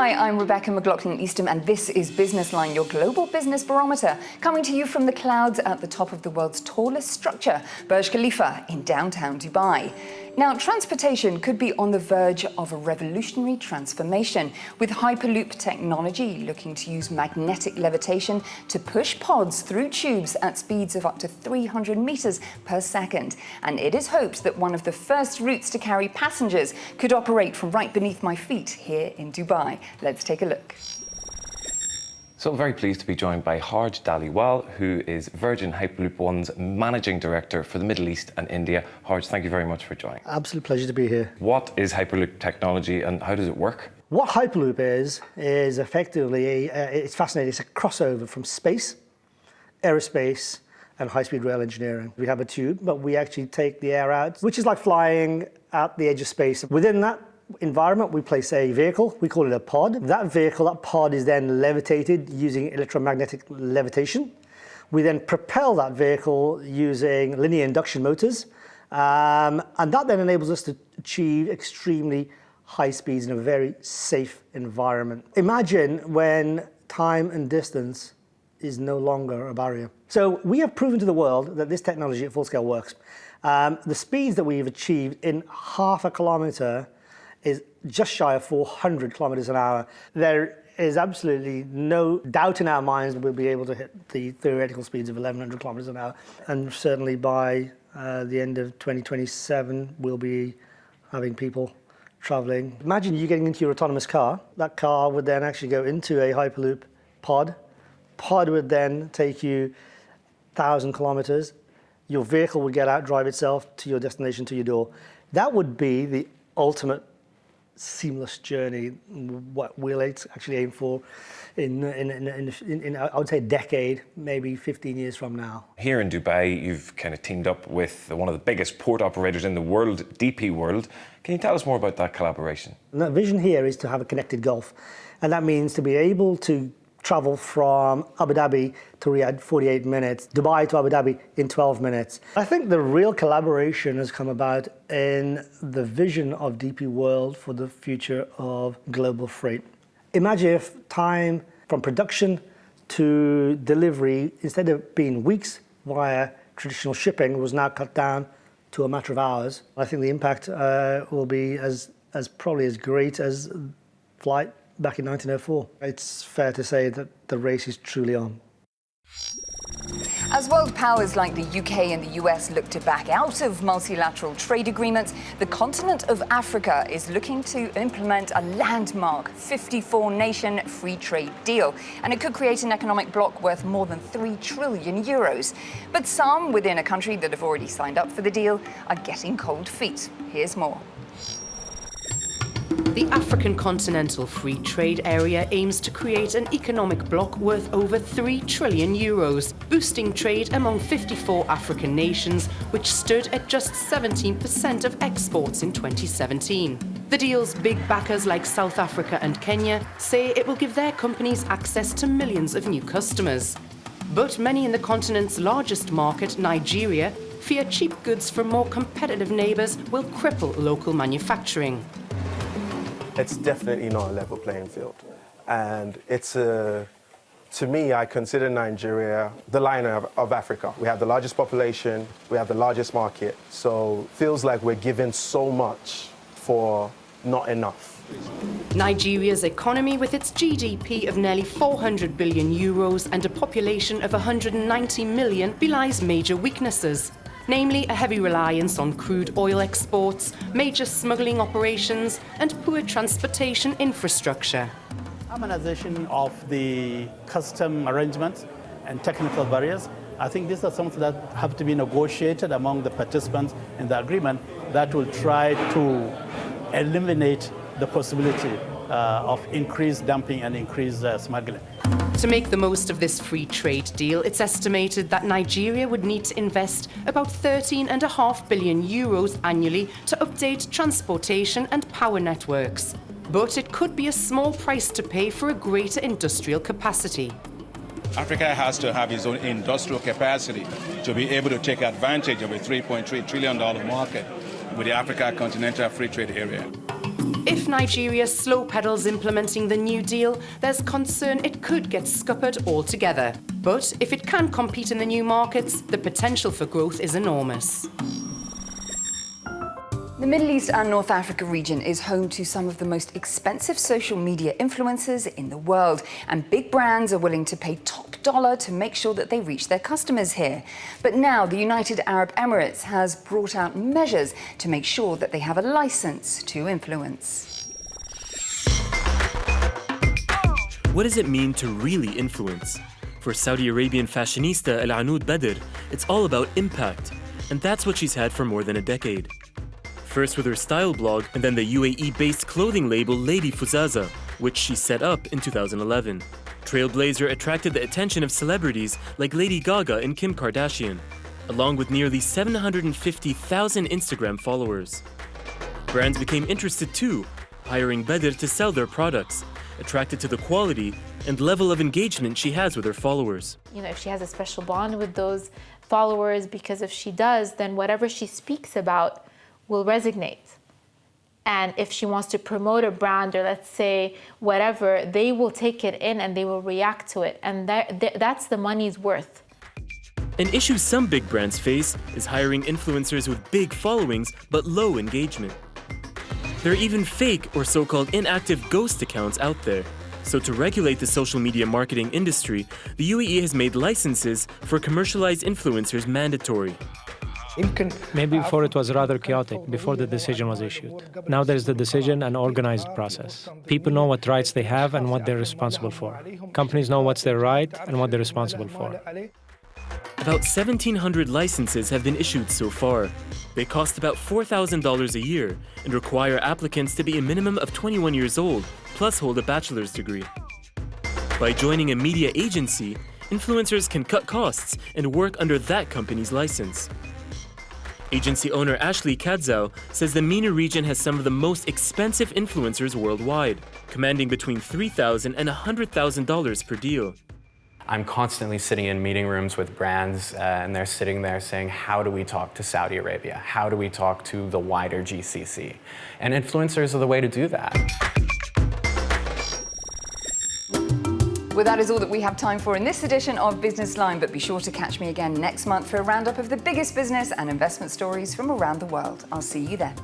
Hi, I'm Rebecca McLaughlin-Eastham, and this is Business Line, your global business barometer, coming to you from the clouds at the top of the world's tallest structure, Burj Khalifa in downtown Dubai. Now, transportation could be on the verge of a revolutionary transformation, with Hyperloop technology looking to use magnetic levitation to push pods through tubes at speeds of up to 300 meters per second. And it is hoped that one of the first routes to carry passengers could operate from right beneath my feet here in Dubai. Let's take a look. So I'm very pleased to be joined by Harj Dhaliwal, who is Virgin Hyperloop One's Managing Director for the Middle East and India. Harj, thank you very much for joining. Absolute pleasure to be here. What is Hyperloop technology and how does it work? What Hyperloop is effectively, it's fascinating, it's a crossover from space, aerospace, and high-speed rail engineering. We have a tube, but we actually take the air out, which is like flying at the edge of space. Within that environment, we place a vehicle, we call it a pod. That pod is then levitated using electromagnetic levitation. We then propel that vehicle using linear induction motors, and that then enables us to achieve extremely high speeds in a very safe environment. Imagine when time and distance is no longer a barrier. So we have proven to the world that this technology at full scale works. The speeds that we've achieved in half a kilometer is just shy of 400 kilometers an hour. There is absolutely no doubt in our minds that we'll be able to hit the theoretical speeds of 1,100 kilometers an hour. And certainly by the end of 2027, we'll be having people traveling. Imagine you getting into your autonomous car. That car would then actually go into a Hyperloop pod. Pod would then take you 1,000 kilometers. Your vehicle would get out, drive itself to your destination, to your door. That would be the ultimate seamless journey, what we'll actually aim for in I would say a decade, maybe 15 years from now. Here in Dubai, you've kind of teamed up with one of the biggest port operators in the world, DP World. Can you tell us more about that collaboration? And the vision here is to have a connected Gulf, and that means to be able to travel from Abu Dhabi to Riyadh 48 minutes, Dubai to Abu Dhabi in 12 minutes. I think the real collaboration has come about in the vision of DP World for the future of global freight. Imagine if time from production to delivery, instead of being weeks via traditional shipping, was now cut down to a matter of hours. I think the impact will be as probably as great as flight back in 1904. It's fair to say that the race is truly on. As world powers like the UK and the US look to back out of multilateral trade agreements, the continent of Africa is looking to implement a landmark 54-nation free trade deal. And it could create an economic bloc worth more than 3 trillion euros. But some within a country that have already signed up for the deal are getting cold feet. Here's more. The African Continental Free Trade Area aims to create an economic bloc worth over 3 trillion euros, boosting trade among 54 African nations, which stood at just 17% of exports in 2017. The deal's big backers like South Africa and Kenya say it will give their companies access to millions of new customers. But many in the continent's largest market, Nigeria, fear cheap goods from more competitive neighbours will cripple local manufacturing. It's definitely not a level playing field. And it's to me, I consider Nigeria the lion of Africa. We have the largest population, we have the largest market. So it feels like we're given so much for not enough. Nigeria's economy, with its GDP of nearly 400 billion euros and a population of 190 million, belies major weaknesses. Namely a heavy reliance on crude oil exports, major smuggling operations, and poor transportation infrastructure. Harmonization of the custom arrangements and technical barriers, I think these are something that have to be negotiated among the participants in the agreement that will try to eliminate the possibility of increased dumping and increased smuggling. To make the most of this free trade deal, it's estimated that Nigeria would need to invest about 13.5 billion euros annually to update transportation and power networks. But it could be a small price to pay for a greater industrial capacity. Africa has to have its own industrial capacity to be able to take advantage of a $3.3 trillion market with the Africa Continental Free Trade Area. If Nigeria slow pedals implementing the New Deal, there's concern it could get scuppered altogether. But if it can compete in the new markets, the potential for growth is enormous. The Middle East and North Africa region is home to some of the most expensive social media influencers in the world, and big brands are willing to pay top dollar to make sure that they reach their customers here. But now the United Arab Emirates has brought out measures to make sure that they have a license to influence. What does it mean to really influence? For Saudi Arabian fashionista Al Anud Badr, it's all about impact, and that's what she's had for more than a decade. First with her style blog, and then the UAE-based clothing label Lady Fuzaza, which she set up in 2011. Trailblazer attracted the attention of celebrities like Lady Gaga and Kim Kardashian, along with nearly 750,000 Instagram followers. Brands became interested too, hiring Badr to sell their products, attracted to the quality and level of engagement she has with her followers. You know, if she has a special bond with those followers, because if she does, then whatever she speaks about will resonate. And if she wants to promote a brand or let's say whatever, they will take it in and they will react to it. And that's the money's worth. An issue some big brands face is hiring influencers with big followings but low engagement. There are even fake or so-called inactive ghost accounts out there. So to regulate the social media marketing industry, the UAE has made licenses for commercialized influencers mandatory. Maybe before it was rather chaotic, before the decision was issued. Now there's the decision and organized process. People know what rights they have and what they're responsible for. Companies know what's their right and what they're responsible for. About 1,700 licenses have been issued so far. They cost about $4,000 a year and require applicants to be a minimum of 21 years old, plus hold a bachelor's degree. By joining a media agency, influencers can cut costs and work under that company's license. Agency owner Ashley Kadzau says the MENA region has some of the most expensive influencers worldwide, commanding between $3,000 and $100,000 per deal. I'm constantly sitting in meeting rooms with brands and they're sitting there saying, how do we talk to Saudi Arabia? How do we talk to the wider GCC? And influencers are the way to do that. Well, that is all that we have time for in this edition of Business Line, but be sure to catch me again next month for a roundup of the biggest business and investment stories from around the world. I'll see you then.